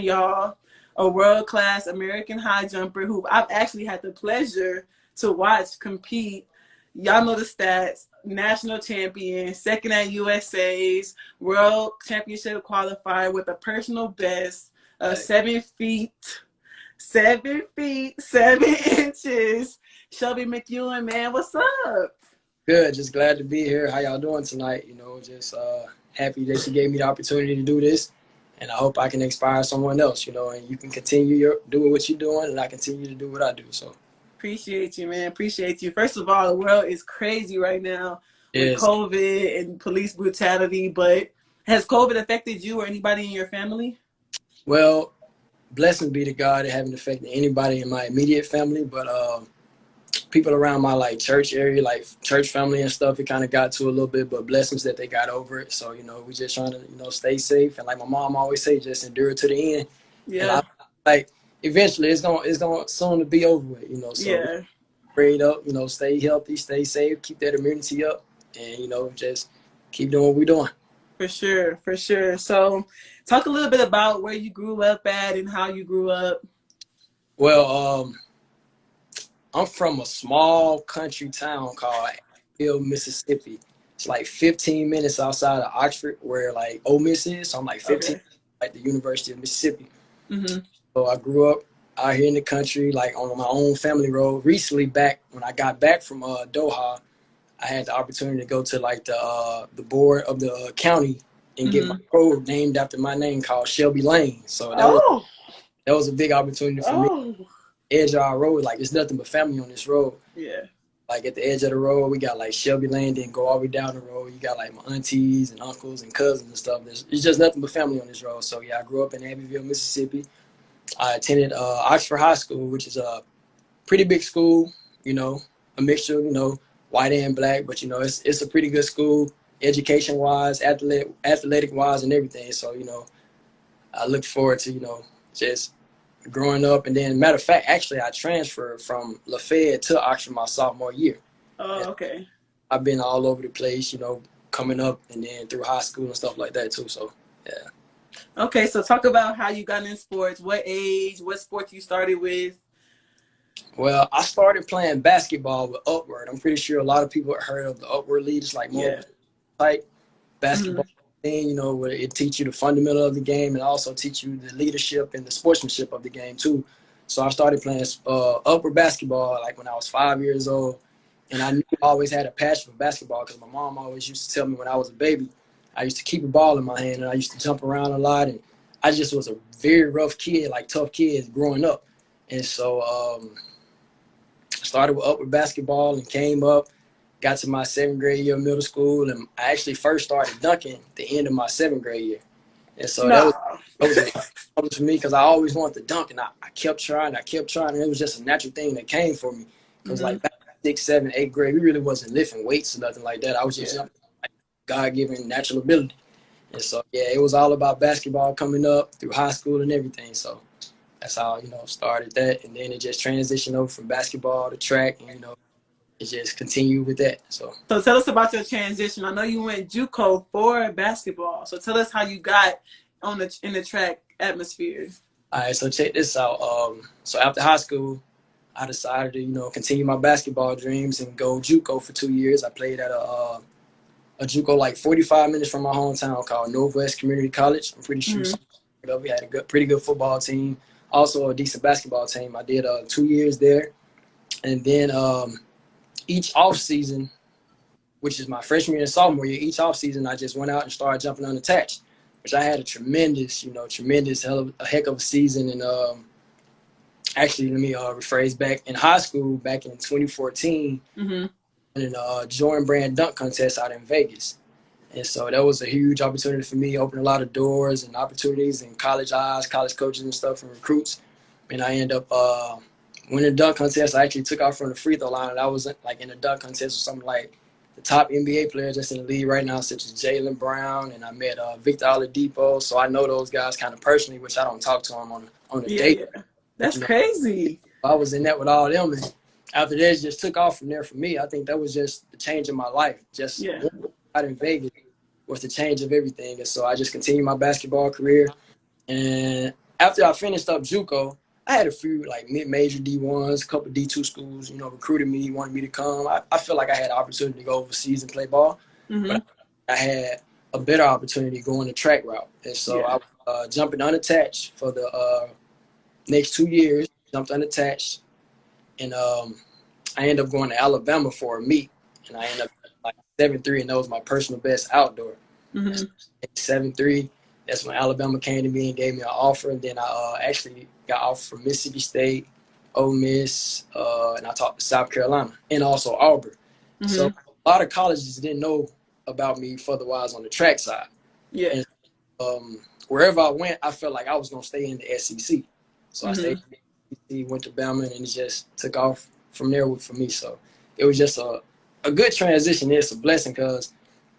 y'all, a world-class American high jumper who I've actually had the pleasure to watch compete. Y'all know the stats: national champion, second at USA's, world championship qualifier with a personal best of 7 feet, 7 inches. Shelby Mcewen, man, what's up? Good, just glad to be here. How y'all doing tonight? Just happy that you gave me the opportunity to do this, and I hope I can inspire someone else, and you can continue doing what you're doing, and I continue to do what I do. So appreciate you, man. Appreciate you. First of all, the world is crazy right now with COVID and police brutality, but has COVID affected you or anybody in your family? Well, blessings be to God, it haven't affected anybody in my immediate family, but people around my church area, church family and stuff, it kind of got to a little bit, but blessings that they got over it. So, we just trying to, stay safe. And like my mom always say, just endure to the end. Yeah. And eventually it's going soon to be over with, so yeah. Prayed up, stay healthy, stay safe, keep that immunity up, and, just keep doing what we're doing. For sure, for sure. So talk a little bit about where you grew up at and how you grew up. Well, I'm from a small country town called Unvi, Mississippi. It's 15 minutes outside of Oxford, where Ole Miss is. So I'm 15, the University of Mississippi. Mm-hmm. So I grew up out here in the country, on my own family road. Recently, when I got back from Doha, I had the opportunity to go to the board of the county and get my road named after my name, called Shelby Lane. So that was a big opportunity for me. Edge of our road, there's nothing but family on this road. Yeah. At the edge of the road, we got Shelby Lane, then go all the way down the road. You got my aunties and uncles and cousins and stuff. It's just nothing but family on this road. So yeah, I grew up in Abbeville, Mississippi. I attended Oxford High School, which is a pretty big school, a mixture, white and black, but it's a pretty good school, education-wise, athletic-wise, and everything. So, I look forward to, just growing up. And then, matter of fact, actually, I transferred from Lafayette to Oxford my sophomore year. Oh, okay. I've been all over the place, coming up and then through high school and stuff like that, too. So, yeah. Okay, so talk about how you got in sports. What age, what sport you started with? Well, I started playing basketball with Upward. I'm pretty sure a lot of people have heard of the Upward League. It's more type basketball thing, where it teach you the fundamental of the game and also teach you the leadership and the sportsmanship of the game too. So I started playing upward basketball when I was 5 years old, and I knew I always had a passion for basketball because my mom always used to tell me when I was a baby, I used to keep a ball in my hand and I used to jump around a lot, and I just was a very rough kid, tough kid growing up. And so I started with upward basketball and came up, got to my 7th grade year of middle school, and I actually first started dunking the end of my 7th grade year. And so that was a problem for me because I always wanted to dunk, and I kept trying, and it was just a natural thing that came for me. Because back in 6th, 7th, 8th grade, we really wasn't lifting weights or nothing like that. I was just God-given natural ability. And so, yeah, it was all about basketball coming up through high school and everything. So that's how, started that. And then it just transitioned over from basketball to track, and, it just continued with that. So tell us about your transition. I know you went JUCO for basketball. So tell us how you got in the track atmosphere. All right, so check this out. So after high school, I decided to, continue my basketball dreams and go JUCO for 2 years. I played at a JUCO 45 minutes from my hometown called Northwest Community College. I'm pretty sure we had a pretty good football team, also a decent basketball team. I did 2 years there, and then each off season, which is my freshman year and sophomore year, each off season I just went out and started jumping unattached, which I had a tremendous heck of a season. And actually, let me rephrase back. In high school, back in 2014, in a Jordan Brand dunk contest out in Vegas. And so that was a huge opportunity for me, opened a lot of doors and opportunities and college eyes, college coaches and stuff, and recruits. And I ended up winning the dunk contest. I actually took off from the free throw line, and I was in a dunk contest with something like the top NBA players that's in the league right now, such as Jaylen Brown, and I met Victor Oladipo. So I know those guys kind of personally, which I don't talk to them on a date. Yeah. That's crazy. I was in that with all them, and after that, it just took off from there for me. I think that was just the change in my life. Just out in Vegas was the change of everything. And so I just continued my basketball career. And after I finished up JUCO, I had a few like mid-major D1s, a couple D2 schools, recruited me, wanted me to come. I feel like I had the opportunity to go overseas and play ball, but I had a better opportunity going the track route. And so I was jumping unattached for the next 2 years, jumped unattached, and I ended up going to Alabama for a meet, and I ended up like 7'3", and that was my personal best outdoor. 7'3". That's when Alabama came to me and gave me an offer. And then I actually got offered from Mississippi State, Ole Miss, and I talked to South Carolina and also Auburn. So a lot of colleges didn't know about me otherwise on the track side. Yeah. And wherever I went, I felt like I was going to stay in the SEC. So I stayed in the SEC, went to Bama, and it just took off from there for me. So it was just a good transition. It's a blessing because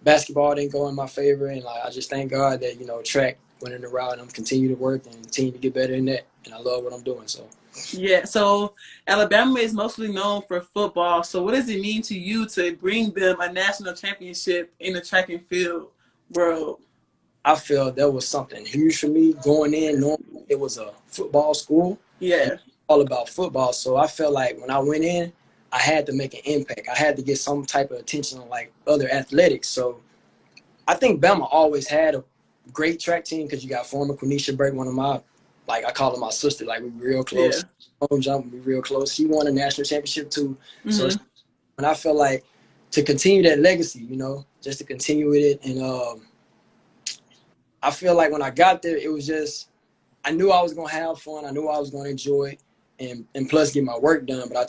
basketball didn't go in my favor, and like I just thank God that track went in the route, and I'm continue to work and continue to get better in that, and I love what I'm doing. So yeah, so Alabama is mostly known for football. So what does it mean to you to bring them a national championship in the track and field world? I feel that was something huge for me going in, knowing it was a football school. Yeah, all about football. So I felt like when I went in, I had to make an impact. I had to get some type of attention on like other athletics. So I think Bama always had a great track team because you got former Quenisha Burke, one of my, like I call her my sister, like we real close. Home jump, we real close. She won a national championship too. So and I felt like to continue that legacy, just to continue with it. And I feel like when I got there, it was just, I knew I was going to have fun. I knew I was going to enjoy it. And plus get my work done. But I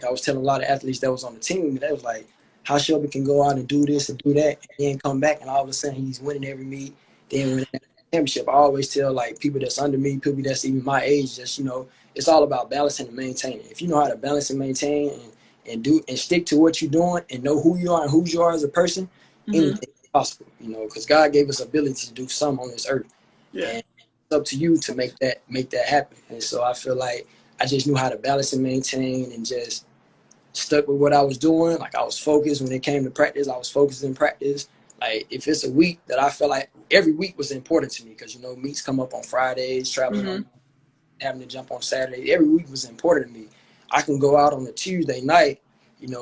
was telling a lot of athletes that was on the team, that was like, how Shelby can go out and do this and do that and then come back and all of a sudden he's winning every meet, then winning that championship. I always tell like people that's under me, people that's even my age, just, it's all about balancing and maintaining. If you know how to balance and maintain and do and stick to what you're doing and know who you are and who you are as a person, anything is possible, because God gave us ability to do something on this earth. Yeah. And it's up to you to make that happen. And so I feel like I just knew how to balance and maintain and just stuck with what I was doing. Like I was focused when it came to practice. I was focused in practice. Like if it's a week that I felt like every week was important to me because, meets come up on Fridays, traveling on, having to jump on Saturday. Every week was important to me. I can go out on a Tuesday night,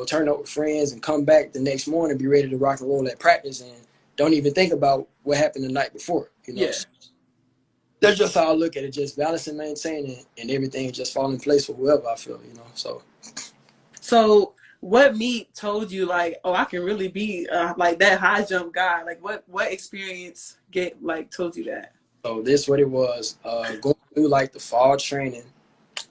turn up with friends and come back the next morning, be ready to rock and roll at practice and don't even think about what happened the night before, Yeah. That's just how I look at it, just balance and maintain and everything just fall in place for whoever I feel, So what meet told you like, oh, I can really be like that high jump guy? Like what experience told you that? So this what it was, going through like the fall training,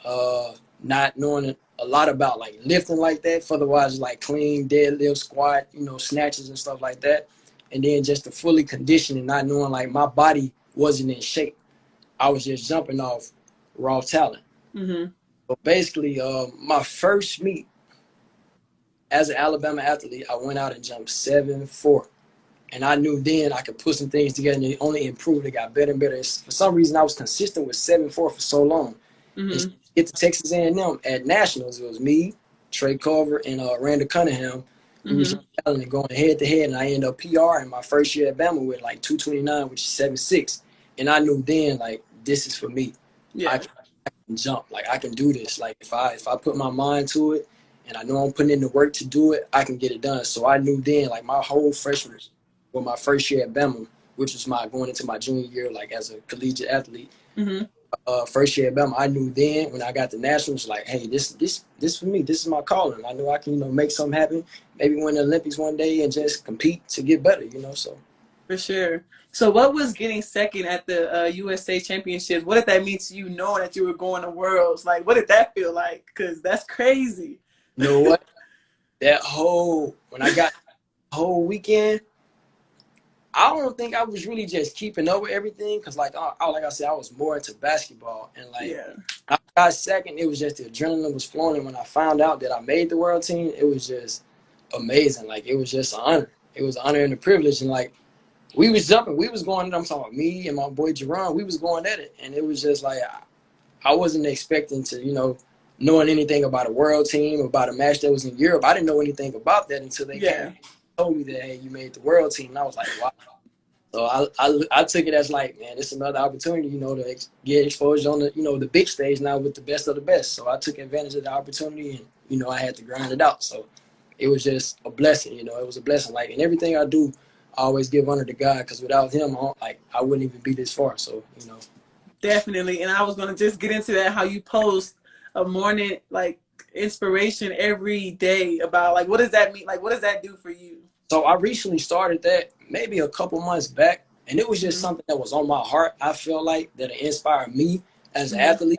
not knowing a lot about like lifting like that, otherwise like clean, deadlift, squat, snatches and stuff like that. And then just to fully condition and not knowing like my body wasn't in shape. I was just jumping off raw talent. So basically, my first meet as an Alabama athlete, I went out and jumped 7'4". And I knew then I could put some things together and it only improved. It got better and better. For some reason, I was consistent with 7'4" for so long. And get to Texas A&M at Nationals, it was me, Trey Culver, and Randall Cunningham. We was going head to head, and I ended up PR in my first year at Bama with like 229, which is 7'6". And I knew then, like, this is for me. Yeah. I can jump. Like, I can do this. Like, if I put my mind to it and I know I'm putting in the work to do it, I can get it done. So I knew then, like, my whole freshman, well, my first year at Bama, which was going into my junior year, like, as a collegiate athlete, first year at Bama, I knew then when I got the Nationals, like, hey, this for me. This is my calling. I know I can, make something happen. Maybe win the Olympics one day and just compete to get better, so. For sure. So what was getting second at the USA Championships? What did that mean to you, knowing that you were going to Worlds? Like, what did that feel like? Because that's crazy. You know what? When I got the whole weekend, I don't think I was really just keeping up with everything because, like I said, I was more into basketball. And, I got second. It was just the adrenaline was flowing. And when I found out that I made the world team, it was just amazing. Like, it was just an honor. It was an honor and a privilege. And, like, we was jumping. We was going, I'm talking about me and my boy Jerron. We was going at it. And it was just like, I wasn't expecting to, knowing anything about a world team, about a match that was in Europe. I didn't know anything about that until they came and told me that, hey, you made the world team. And I was like, wow. So I took it as like, man, it's another opportunity, you know, to get exposure on the, you know, the big stage now with the best of the best. So I took advantage of the opportunity, and you know, I had to grind it out. So it was just a blessing, you know. It was a blessing. Like, in everything I do, I always give honor to God, because without Him, I wouldn't even be this far. So, you know. Definitely. And I was gonna just get into that, how you post a morning like inspiration every day about like what does that mean? Like what does that do for you? So I recently started that maybe a couple months back, and it was just something that was on my heart. I feel like that it inspired me as an athlete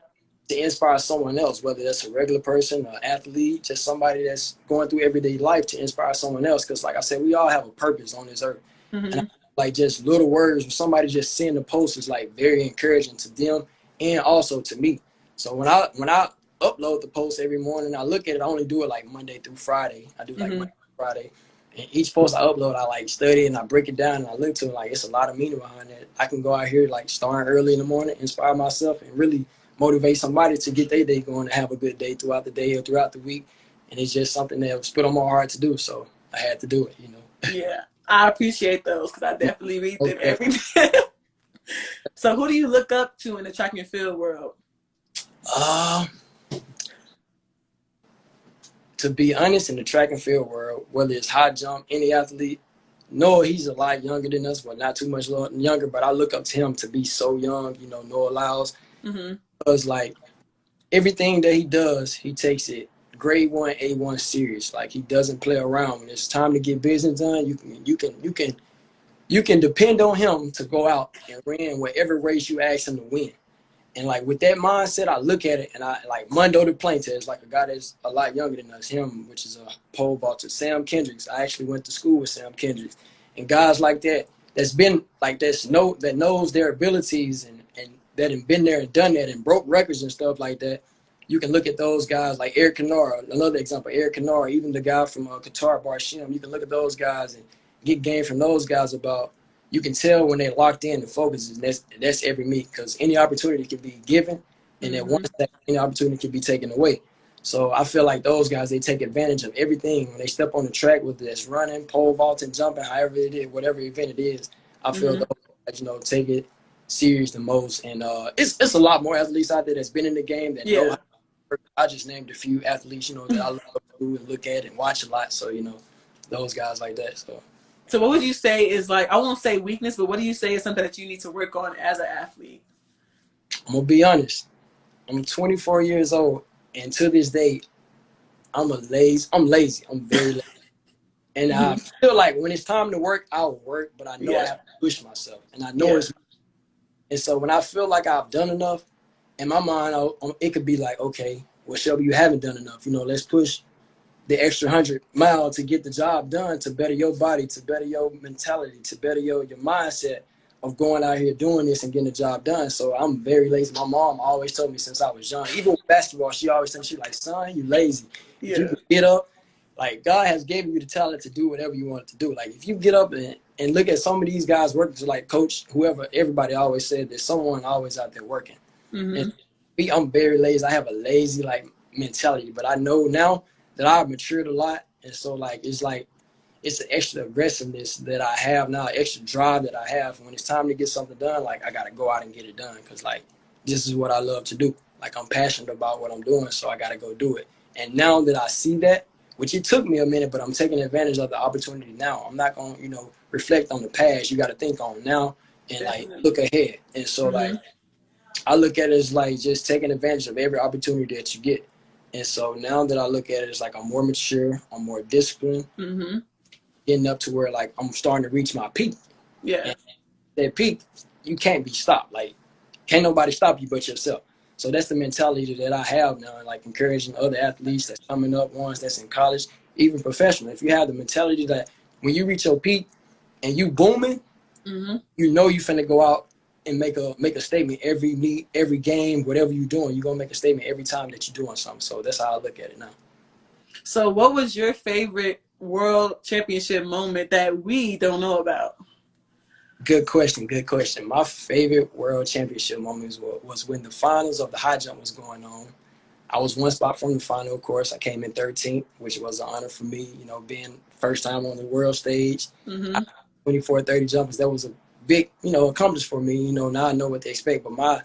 to inspire someone else, whether that's a regular person, an athlete, just somebody that's going through everyday life, to inspire someone else. Because like I said, we all have a purpose on this earth. And I, like, just little words when somebody just seeing the post is like very encouraging to them and also to me. So when I upload the post every morning, I look at it. I only do it like Monday through Friday. I do like Monday through Friday. And each post I upload, I like study and I break it down and I look to it. Like, it's a lot of meaning behind it. I can go out here like starting early in the morning, inspire myself, and really motivate somebody to get their day going, to have a good day throughout the day or throughout the week. And it's just something that was put on my heart to do. So I had to do it, you know. Yeah, I appreciate those because I definitely read them every day. So who do you look up to in the track and field world? To be honest, in the track and field world, whether it's high jump, any athlete, Noah, he's a lot younger than us, but not too much younger. But I look up to him to be so young, you know, Noah Lyles. Because, like, everything that he does, he takes it grade 1, A1 serious. Like, he doesn't play around. When it's time to get business done, you can depend on him to go out and win whatever race you ask him to win. And like with that mindset, I look at it and I like Mondo the Plaintiff is like a guy that's a lot younger than us. Him, which is a pole vaulter, Sam Kendricks. I actually went to school with Sam Kendricks, and guys like that that's been like that knows their abilities and that have been there and done that and broke records and stuff like that. You can look at those guys like Eric Canara, another example. Eric Canara, even the guy from Qatar, Barshim. You can look at those guys and get game from those guys about. You can tell when they're locked in and focused, and that's every meet, because any opportunity can be given, and then once that any opportunity can be taken away. So I feel like those guys, they take advantage of everything when they step on the track, whether it's running, pole vaulting, jumping, however it is, whatever event it is. I feel those guys, you know, take it serious the most, and it's a lot more athletes out there that's been in the game that know how to work. I just named a few athletes, you know, that I love to and look at and watch a lot. So, you know, those guys like that. So what would you say is like, I won't say weakness, but what do you say is something that you need to work on as an athlete? I'm going to be honest. I'm 24 years old, and to this day, I'm lazy. I'm very lazy. And I feel like when it's time to work, I'll work, but I know I have to push myself. And I know it's. And so when I feel like I've done enough, in my mind, it could be like, okay, well, Shelby, you haven't done enough. You know, let's push the extra 100 miles to get the job done, to better your body, to better your mentality, to better your mindset of going out here doing this and getting the job done. So I'm very lazy. My mom always told me since I was young, even with basketball, she always told me, she's like, son, you lazy. If you can get up, like, God has given you the talent to do whatever you want to do. Like, if you get up and look at some of these guys working, to like coach, whoever, everybody always said there's someone always out there working. And me, I'm very lazy. I have a lazy like mentality, but I know now that I've matured a lot. And so it's an extra aggressiveness that I have now, extra drive that I have. When it's time to get something done, like, I got to go out and get it done. Cause like, this is what I love to do. Like, I'm passionate about what I'm doing. So I got to go do it. And now that I see that, which it took me a minute, but I'm taking advantage of the opportunity now. I'm not going to, reflect on the past. You got to think on now and like look ahead. And so like, I look at it as like just taking advantage of every opportunity that you get. And so now that I look at it, it's like I'm more mature, I'm more disciplined, getting up to where like I'm starting to reach my peak. And that peak, you can't be stopped. Like, can't nobody stop you but yourself. So that's the mentality that I have now, and like encouraging other athletes that's coming up, ones that's in college, even professional. If you have the mentality that when you reach your peak and you booming, you know you finna go out and make a statement every meet, every game, whatever you're doing, you're gonna make a statement every time that you're doing something. So that's how I look at it now. So what was your favorite world championship moment that we don't know about? Good question. My favorite world championship moments was when the finals of the high jump was going on. I was one spot from the final, of course. I came in 13th, which was an honor for me, being first time on the world stage. 24, 30 jumpers. That was big, accomplishment for me. Now I know what to expect. But my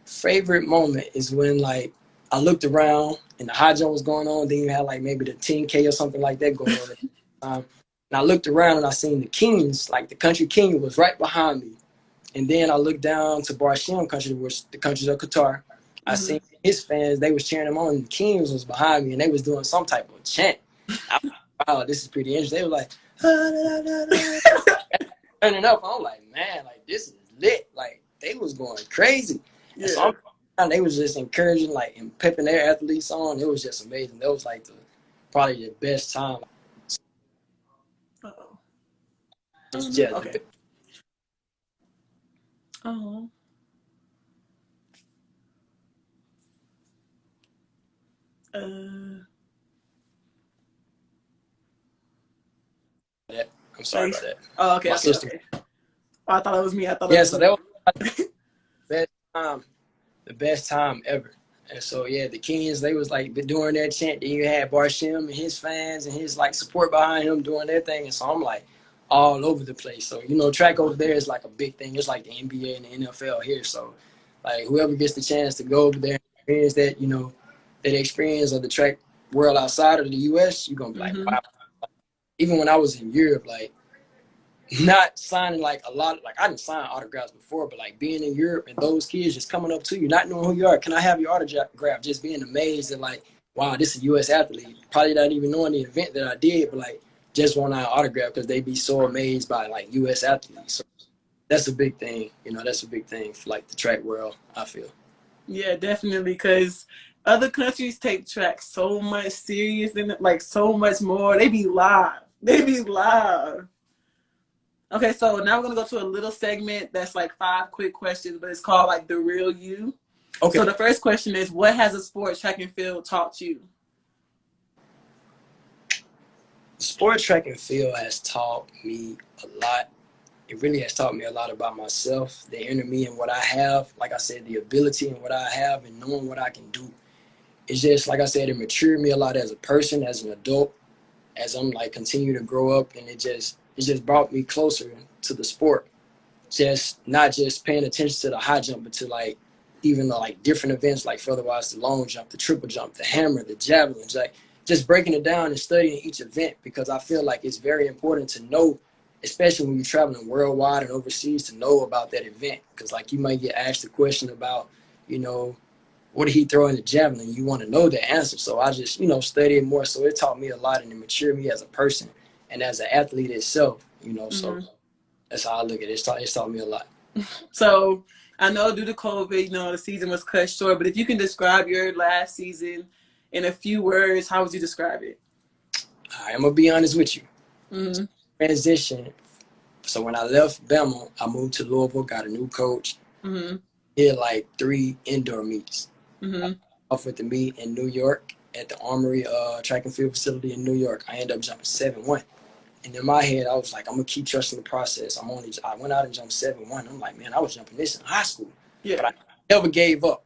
favorite moment is when like I looked around and the high jump was going on. Then you had like maybe the 10K or something like that going on at the time. And I looked around and I seen the Kings, like the country king was right behind me. And then I looked down to Barsham country, which the country of Qatar. I seen his fans, they was cheering him on, and the Kings was behind me, and they was doing some type of chant. I was like, wow, this is pretty interesting. They were like, turning up. I'm like, man, like this is lit. Like they was going crazy. Yeah. And so they was just encouraging, like, and pepping their athletes on. It was just amazing. That was like probably the best time. Uh-oh. Yeah. Okay. Oh. I'm sorry about that. Oh, okay. My sister. Okay. Oh, I thought it was me. I thought. Yeah. It was So that was the best time ever. And so yeah, the Kings, they was like doing their chant. Then you had Barsham and his fans and his like support behind him doing their thing. And so I'm like all over the place. So track over there is like a big thing. It's like the NBA and the NFL here. So like whoever gets the chance to go over there and experience that, that experience of the track world outside of the US, you're gonna be like, wow. Even when I was in Europe, like not signing like a lot, like I didn't sign autographs before, but like being in Europe and those kids just coming up to you, not knowing who you are, can I have your autograph? Just being amazed at like, wow, this is a U.S. athlete. Probably not even knowing the event that I did, but like just want an autograph because they be so amazed by like U.S. athletes. So that's a big thing, that's a big thing for like the track world, I feel. Yeah, definitely, because other countries take track so much serious and like so much more. They be live. Okay, so now we're gonna go to a little segment that's like 5 quick questions, but it's called like the real you. Okay. So the first question is, what has a sport, track and field, taught you? Sport, track and field has taught me a lot. It really has taught me a lot about myself, the inner me and what I have. Like I said, the ability and what I have and knowing what I can do. It's just, like I said, it matured me a lot as a person, as an adult, as I'm like continue to grow up, and it just brought me closer to the sport. Just not just paying attention to the high jump, but to like even the like different events, like otherwise the long jump, the triple jump, the hammer, the javelins, like just breaking it down and studying each event, because I feel like it's very important to know, especially when you're traveling worldwide and overseas, to know about that event, because like you might get asked a question about, what did he throw in the javelin? You want to know the answer. So I just, studied more. So it taught me a lot and it matured me as a person and as an athlete itself, so that's how I look at it. It's taught me a lot. So I know due to COVID, the season was cut short, but if you can describe your last season in a few words, how would you describe it? I'm going to be honest with you. Transition. So when I left Bama, I moved to Louisville, got a new coach, did like 3 indoor meets. Off with the meet in New York at the Armory track and field facility in New York. I ended up jumping 7-1. And in my head, I was like, I'm going to keep trusting the process. I went out and jumped 7-1. I'm like, man, I was jumping this in high school. Yeah. But I never gave up.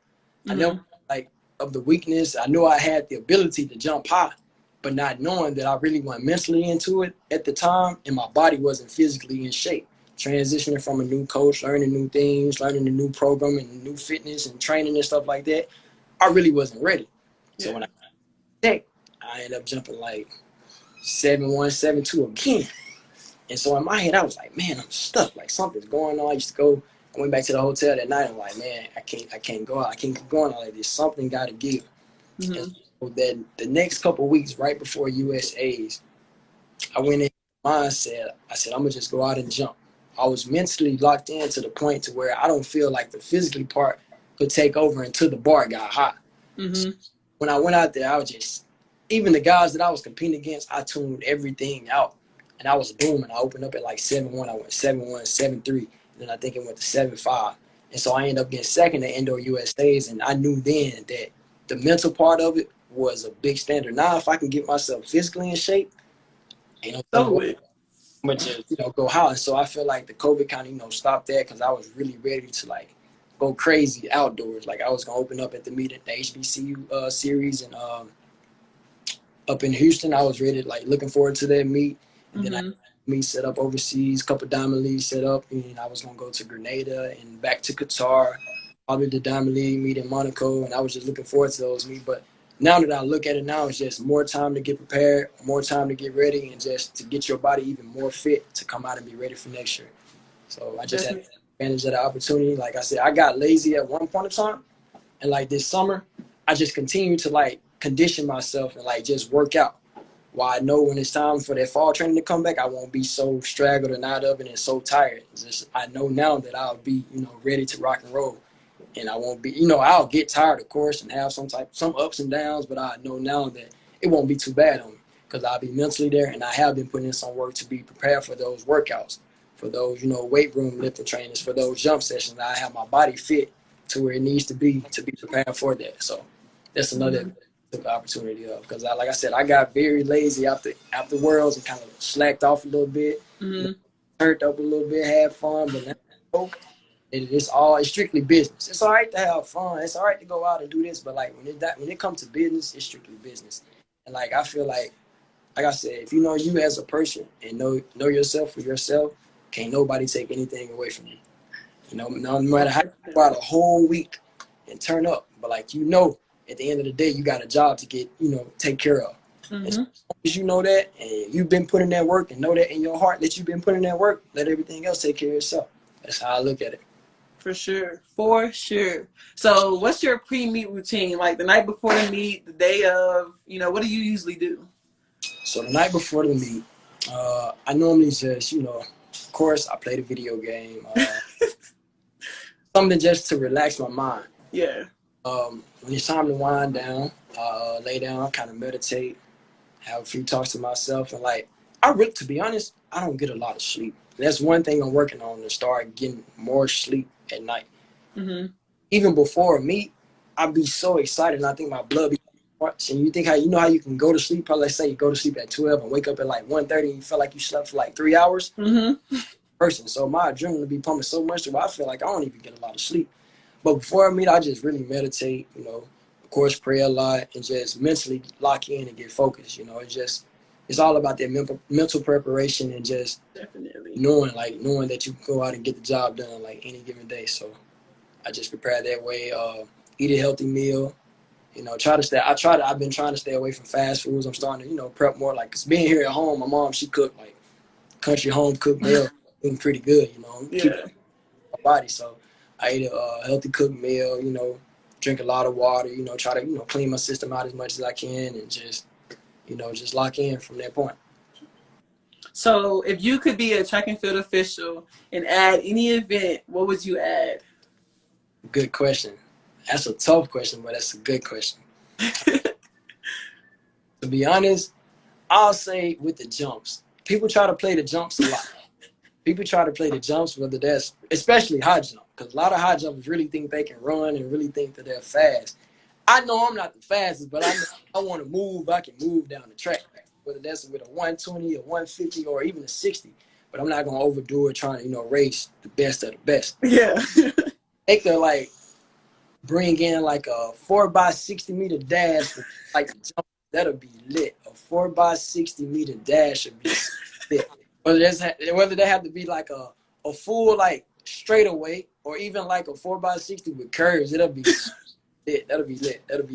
I never, of the weakness. I knew I had the ability to jump high, but not knowing that I really went mentally into it at the time, and my body wasn't physically in shape. Transitioning from a new coach, learning new things, learning a new program and new fitness and training and stuff like that, I really wasn't ready. Yeah. So when I ended up jumping like 7-1, 7-2 again. And so in my head, I was like, man, I'm stuck. Like something's going on. I went back to the hotel that night. I'm like, man, I can't go out. I can't keep going out like this. Something got to give. And so then the next couple of weeks, right before USA's, I went in mindset. I said, I'm going to just go out and jump. I was mentally locked in to the point to where I don't feel like the physically part could take over until the bar got hot. So when I went out there, I was just, even the guys that I was competing against, I tuned everything out. And I was booming. I opened up at like 7-1. I went 7-1, 7-3. And then I think it went to 7-5. And so I ended up getting second at Indoor USA's. And I knew then that the mental part of it was a big standard. Now, if I can get myself physically in shape, I'm gonna just, go high. And so I feel like the COVID kind of, stopped that, because I was really ready to like go crazy outdoors. Like I was gonna open up at the meet at the HBCU series and up in Houston. I was ready, like looking forward to that meet. And then I me set up overseas, couple Diamond Leagues set up, and I was gonna go to Grenada and back to Qatar, probably the Diamond League meet in Monaco, and I was just looking forward to those meets. But now that I look at it now, it's just more time to get prepared, more time to get ready, and just to get your body even more fit to come out and be ready for next year. So I just had advantage of the opportunity. Like I said, I got lazy at one point in time, and like this summer, I just continued to like condition myself and like just work out. While I know when it's time for that fall training to come back, I won't be so straggled and out of it and so tired. Just, I know now that I'll be, ready to rock and roll. And I won't be, I'll get tired, of course, and have some ups and downs, but I know now that it won't be too bad on me because I'll be mentally there, and I have been putting in some work to be prepared for those workouts, for those, weight room lifting trainings, for those jump sessions. I have my body fit to where it needs to be prepared for that. So that's another opportunity of, because like I said, I got very lazy after Worlds and kind of slacked off a little bit, turned up a little bit, had fun, but now it's strictly business. It's all right to have fun. It's all right to go out and do this, but like when it comes to business, it's strictly business. And like I feel like I said, if you know you as a person and know yourself for yourself, can't nobody take anything away from you. No matter how you go out a whole week and turn up, but like at the end of the day, you got a job to get take care of. As long as you know that, and you've been putting that work, and know that in your heart that you've been putting that work, let everything else take care of itself. That's how I look at it. For sure. So what's your pre-meet routine? Like the night before the meet, the day of, what do you usually do? So the night before the meet, I normally just, of course, I play the video game. Something just to relax my mind. Yeah. When it's time to wind down, lay down, kind of meditate, have a few talks to myself. And like, to be honest, I don't get a lot of sleep. That's one thing I'm working on, to start getting more sleep at night. Even before a meet, I'd be so excited, and I think my blood be rush. And you think how you can go to sleep, probably let's say you go to sleep at 12 and wake up at like 1:30 and you feel like you slept for like 3 hours. Person. So my adrenaline be pumping so much that I feel like I don't even get a lot of sleep. But before I meet, I just really meditate, of course, pray a lot, and just mentally lock in and get focused. It's all about that mental preparation, and just definitely knowing that you can go out and get the job done like any given day. So I just prepare that way, eat a healthy meal, I've been trying to stay away from fast foods. I'm starting to, prep more, like, cause being here at home, my mom, she cooked like country home cooked meal, eating pretty good, keep my body. So I eat a healthy cooked meal, drink a lot of water, try to, clean my system out as much as I can, and just, just lock in from that point. So if you could be a track and field official and add any event, what would you add? Good question. That's a tough question, but that's a good question. To be honest, I'll say with the jumps. People try to play the jumps a lot. People try to play the jumps, whether that's, especially high jump, because a lot of high jumpers really think they can run and really think that they're fast. I know I'm not the fastest, but I want to move. I can move down the track, whether that's with a 120, a 150, or even a 60. But I'm not going to overdo it trying to, race the best of the best. Yeah. They could, like, bring in, like, a 4x60 meter dash for, like, the jump. That'll be lit. A 4x60 meter dash would be lit. Whether they have to be, like, a full, like, straightaway, or even, like, a 4x60 with curves, it'll be lit. That'll be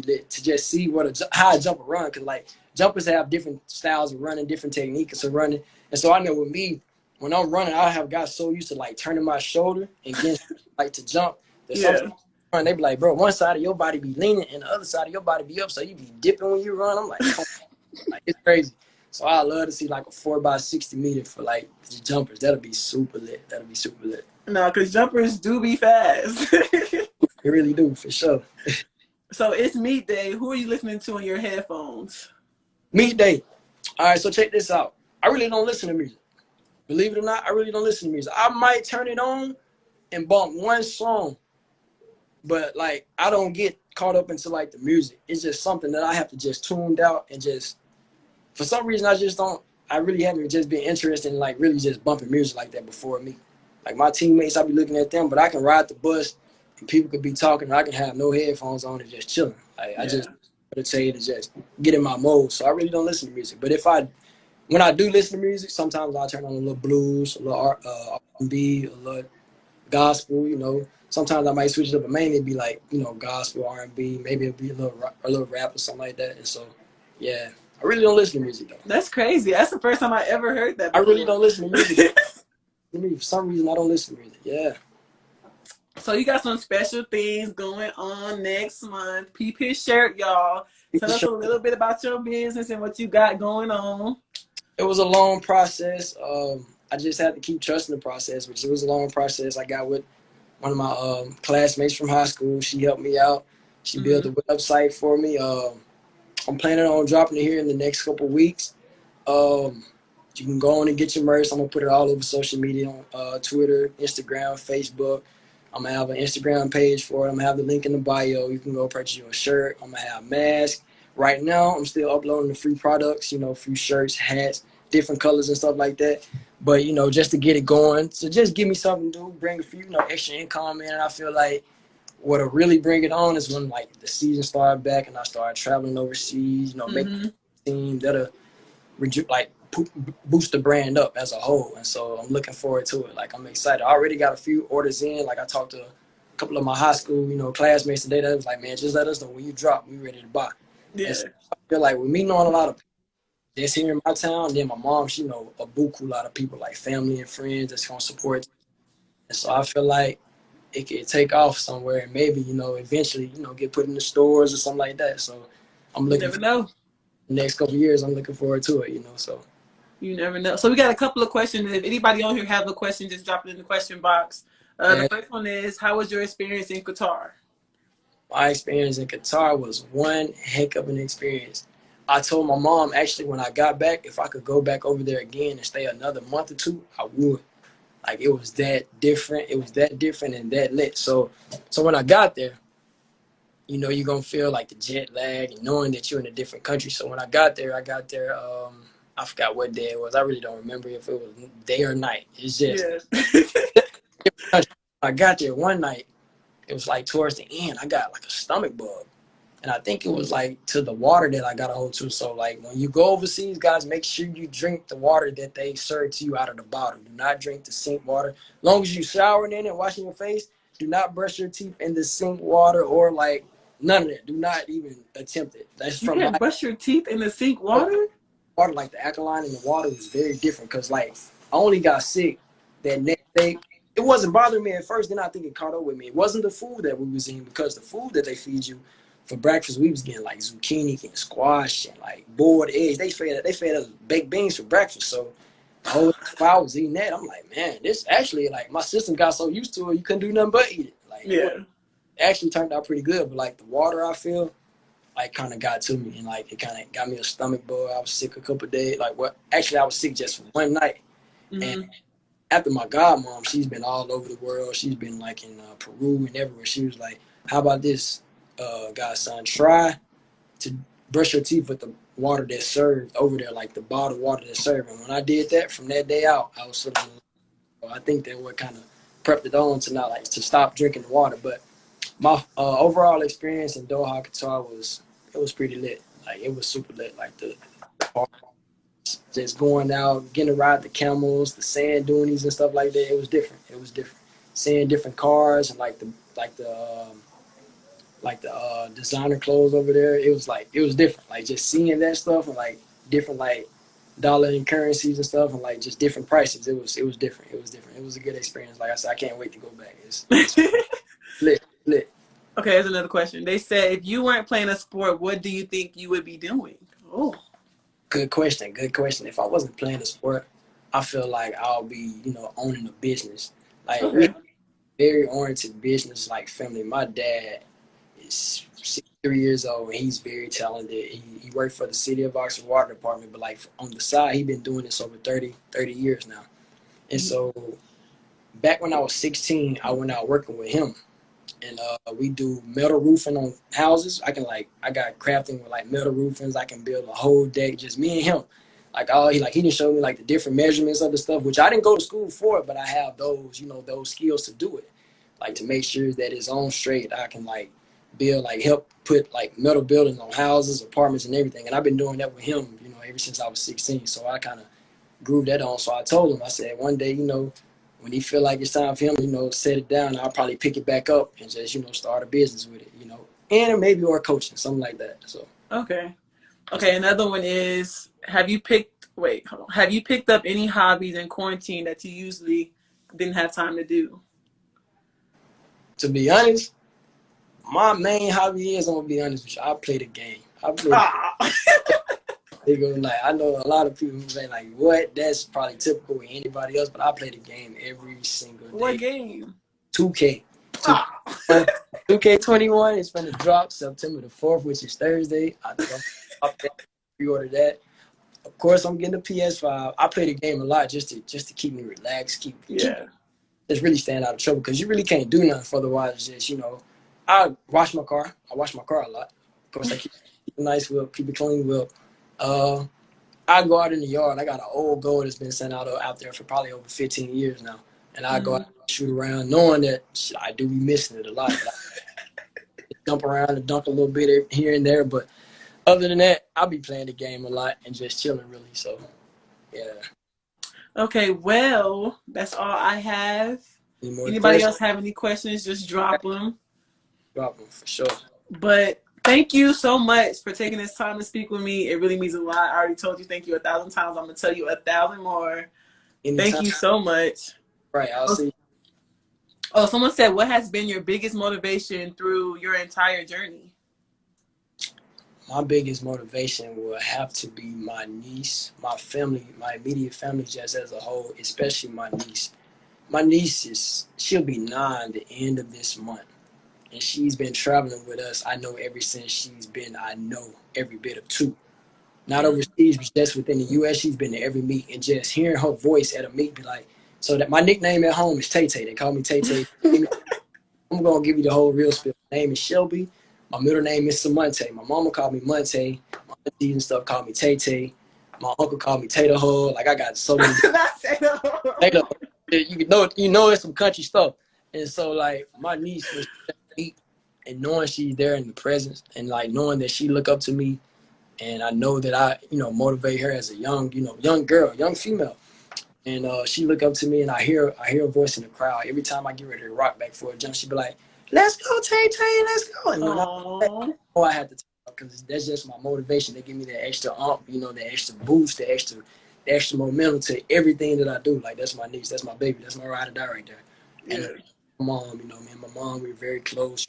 lit to just see how a jumper run, because like jumpers have different styles of running, different techniques of running, and so I know with me, when I'm running, I have got so used to like turning my shoulder and getting like to jump that sometimes they be like, bro, one side of your body be leaning and the other side of your body be up, so you be dipping when you run. I'm like, oh, like it's crazy. So I love to see like a 4x60 meter for like the jumpers. That'll be super lit. No, because jumpers do be fast. They really do, for sure. So it's meet day. Who are you listening to in your headphones? Meet day. All right, so check this out. I really don't listen to music. Believe it or not, I really don't listen to music. I might turn it on and bump one song, but like I don't get caught up into like the music. It's just something that I have to just tune out, and just for some reason I really haven't just been interested in like really just bumping music like that before me. Like my teammates, I be looking at them, but I can ride the bus and people could be talking, and I can have no headphones on and just chilling. I just meditate to just get in my mode. So I really don't listen to music. But if I when I do listen to music, sometimes I turn on a little blues, a little R&B, a little gospel. You know, sometimes I might switch it up, but mainly it'd be like, you know, gospel, R&B. Maybe it'll be a little rap or something like that. And so, yeah, I really don't listen to music though. That's crazy. That's the first time I ever heard that I before. really don't listen to music. For some reason, I don't listen to music. Yeah. So you got some special things going on next month. Peep his shirt, y'all. Tell us a little bit about your business and what you got going on. It was a long process. I just had to keep trusting the process, which it was a long process. I got with one of my classmates from high school. She helped me out. She built a website for me. I'm planning on dropping it here in the next couple of weeks. You can go on and get your merch. I'm gonna put it all over social media on Twitter, Instagram, Facebook. I'm gonna have an Instagram page for it. I'm gonna have the link in the bio. You can go purchase your shirt. I'm gonna have masks. Right now, I'm still uploading the free products, you know, free shirts, hats, different colors and stuff like that. But, you know, just to get it going. So just give me something to do, bring a few, you know, extra income in. And I feel like what'll really bring it on is when, like, the season started back and I started traveling overseas, you know, making a team that'll, like, boost the brand up as a whole. And so I'm looking forward to it. Like, I'm excited. I already got a few orders in. Like, I talked to a couple of my high school, you know, classmates today that was like, man, just let us know when you drop. We ready to buy. Yeah. So I feel like with me knowing a lot of people that's here in my town, then my mom, she know a buku lot of people, like family and friends that's going to support. And so I feel like it could take off somewhere and maybe, you know, eventually, you know, get put in the stores or something like that. So I'm looking for the next couple of years, I'm looking forward to it, you know, so. You never know. So we got a couple of questions. If anybody on here have a question, just drop it in the question box. The first one is, how was your experience in Qatar? My experience in Qatar was one heck of an experience. I told my mom, actually, when I got back, if I could go back over there again and stay another month or two, I would. Like, it was that different. It was that different and that lit. So when I got there, you know, you're going to feel like the jet lag and knowing that you're in a different country. So when I got there, I forgot what day it was. I really don't remember if it was day or night. It's just, I got there one night. It was like towards the end, I got like a stomach bug. And I think it was like to the water that I got a hold to. So like when you go overseas, guys, make sure you drink the water that they serve to you out of the bottle. Do not drink the sink water. As long as you showering in it, washing your face, do not brush your teeth in the sink water or like none of that. Do not even attempt it. That's you can't brush your teeth in the sink water? Water, like the alkaline in the water was very different because like I only got sick that next day. It wasn't bothering me at first. Then I think it caught up with me. It wasn't the food that we was eating because the food that they feed you for breakfast, we was getting like zucchini and squash and like boiled eggs. They fed us baked beans for breakfast. So the whole time I was eating that, I'm like, man, this actually like my system got so used to it, you couldn't do nothing but eat it. Like it actually turned out pretty good. But like the water, I feel like kind of got to me and like it kind of got me a stomach bug. I was sick a couple of days. Like what? Actually, I was sick just for one night. And after my godmom, she's been all over the world. She's been like in Peru and everywhere. She was like, how about this, godson? Try to brush your teeth with the water that's served over there, like the bottled water that's served. And when I did that, from that day out, I was sort of, I think that what kind of prepped it on to not like to stop drinking the water. But my overall experience in Doha, Qatar was pretty lit. Like it was super lit. Like the just going out, getting to ride the camels, the sand dunes and stuff like that. It was different. It was different. Seeing different cars and like the designer clothes over there. It was different. Like just seeing that stuff and like different like dollar and currencies and stuff and like just different prices. It was different. It was different. It was a good experience. Like I said, I can't wait to go back. It's lit. Okay, here's another question. They said, if you weren't playing a sport, what do you think you would be doing? Oh. Good question. If I wasn't playing a sport, I feel like I'll be, you know, owning a business. Like we very oriented business like family. My dad is 63 years old and he's very talented. He worked for the city of Oxford Water Department, but like on the side, he's been doing this over 30 years now. And so back when I was 16, I went out working with him. And we do metal roofing on houses. I got crafting with like metal roofings. I can build a whole deck, just me and him. He didn't show me like the different measurements of the stuff, which I didn't go to school for it, but I have those, you know, those skills to do it. Like to make sure that it's on straight. I can like build, like help put like metal buildings on houses, apartments and everything. And I've been doing that with him, you know, ever since I was 16. So I kind of grew that on. So I told him, I said, one day, when he feel like it's time for him, set it down, I'll probably pick it back up and just, start a business with it, and maybe or coaching, something like that. So. Okay. Another one is, have you picked up any hobbies in quarantine that you usually didn't have time to do? To be honest, my main hobby is, I'm gonna be honest with you, I play the game. They go like, I know a lot of people who say like, what? That's probably typical with anybody else, but I play the game every single day. What game? 2K. 2K21 is going to drop September the 4th, which is Thursday. I think I'll pre-order that. Of course, I'm getting the PS5. I play the game a lot just to keep me relaxed, keep just really staying out of trouble, because you really can't do nothing for otherwise. Just I wash my car. I wash my car a lot. Of course, I keep it nice, keep it clean. I go out in the yard. I got an old goal that's been sent out there for probably over 15 years now, and I go out and shoot around, knowing that I do be missing it a lot. I jump around and dunk a little bit here and there, but other than that, I'll be playing the game a lot and just chilling, really. So, yeah. Okay, well, that's all I have. Anybody else have any questions, just drop them. Drop them, for sure. But thank you so much for taking this time to speak with me. It really means a lot. I already told you thank you 1,000 times. I'm going to tell you 1,000 more. Anytime. Thank you so much. Right, I'll see you. Oh, someone said, what has been your biggest motivation through your entire journey? My biggest motivation will have to be my niece, my family, my immediate family just as a whole, especially my niece. My niece she'll be 9 the end of this month. And she's been traveling with us, I know, ever since she's been, I know, every bit of 2. Not overseas, but just within the U.S., she's been to every meet. And just hearing her voice at a meet be like, so that my nickname at home is Tay Tay. They call me Tay Tay. I'm going to give you the whole real spiel. My name is Shelby. My middle name is Samonte. My mama called me Monte. My aunties and stuff called me Tay Tay. My uncle called me Tater Hug. Like, I got so many. Tater. You know it's some country stuff. And so, like, my niece was and knowing she's there in the presence, and like knowing that she look up to me, and I know that I, motivate her as a young girl, young female. And she look up to me, and I hear her voice in the crowd. Every time I get ready to rock back for a jump, she be like, "Let's go, Tay Tay, let's go." And when I had to talk, because that's just my motivation. They give me that extra that extra boost, the extra momentum to everything that I do. Like, that's my niece, that's my baby, that's my ride or die right there. Yeah. And my mom, me and my mom, we're very close.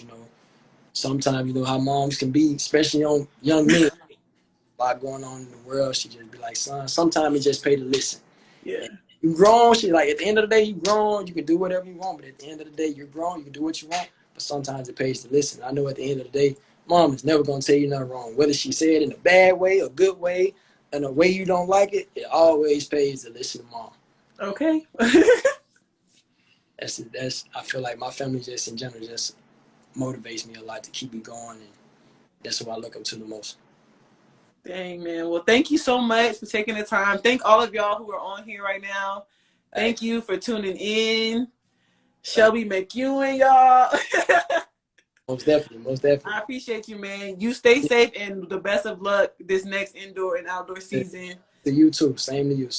Sometimes how moms can be, especially on young men. A lot going on in the world. She just be like, son, sometimes it just pay to listen. Yeah. And you grown. She like, at the end of the day, you grown. You can do whatever you want. But at the end of the day, you're grown. You can do what you want. But sometimes it pays to listen. I know at the end of the day, mom is never going to tell you nothing wrong. Whether she said it in a bad way, a good way, in a way you don't like it, it always pays to listen to mom. Okay. That's I feel like my family just in general just motivates me a lot to keep me going, and that's what I look up to the most. Dang, man. Well, thank you so much for taking the time. Thank all of y'all who are on here right now. Thank you for tuning in. Shelby Mcewen, y'all. Most definitely. I appreciate you, man. You stay safe, and the best of luck this next indoor and outdoor season. To you too. Same to you.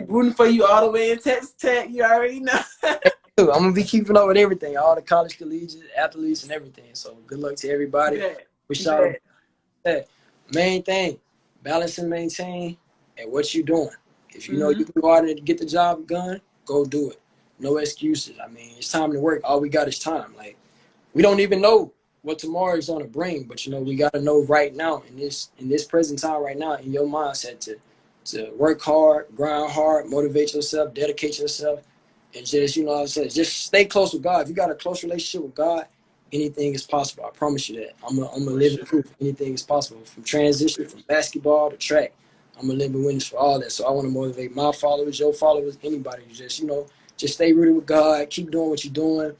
Rooting for you all the way in Texas Tech. You already know. I'm going to be keeping up with everything, all the college collegiate athletes and everything. So good luck to everybody. Wish y'all that. Main thing, balance and maintain at what you're doing. If you know you can go out and get the job done, go do it. No excuses. I mean, it's time to work. All we got is time. Like, we don't even know what tomorrow is going to bring, but, we got to know right now, in this present time right now, in your mindset to work hard, grind hard, motivate yourself, dedicate yourself. And just, just stay close with God. If you got a close relationship with God, anything is possible. I promise you that. I'm a living proof. Anything is possible. From transition, from basketball to track, I'm a living witness for all that. So I want to motivate my followers, your followers, anybody. Just, just stay rooted with God. Keep doing what you're doing.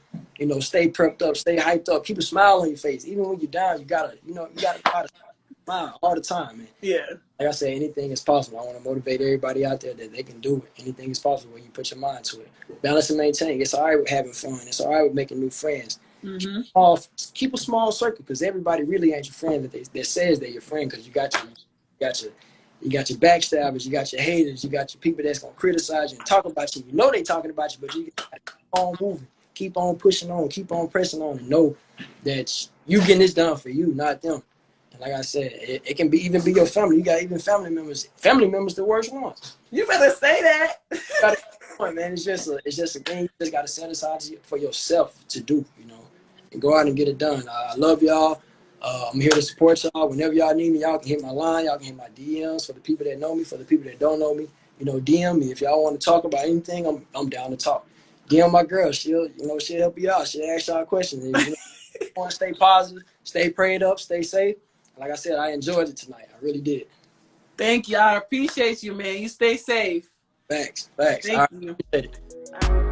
Stay prepped up, stay hyped up. Keep a smile on your face. Even when you're down, you gotta smile all the time, man. Yeah. Like I said, anything is possible. I want to motivate everybody out there that they can do it. Anything is possible when you put your mind to it. Balance and maintain. It's all right with having fun. It's all right with making new friends. Keep a small circle, because everybody really ain't your friend that says they're your friend, because you got your You got your backstabbers, you got your haters, you got your people that's gonna criticize you and talk about you. You know they talking about you, but you gotta keep on moving, keep on pushing on, keep on pressing on, and know that you getting this done for you, not them. And like I said, it can be even be your family. You got even family members the worst ones. You better say that. Man, it's just a thing you just gotta set aside for yourself to do, you know, and go out and get it done. I love y'all. I'm here to support y'all. Whenever y'all need me, y'all can hit my line. Y'all can hit my DMs. For the people that know me, for the people that don't know me, you know, DM me. If y'all want to talk about anything, I'm down to talk. DM my girl. She'll help you out. She'll ask y'all questions. And, you know, you want to stay positive, stay prayed up, stay safe. Like I said, I enjoyed it tonight. I really did. Thank you. I appreciate you, man. You stay safe. Thanks. Thank you. Appreciate it.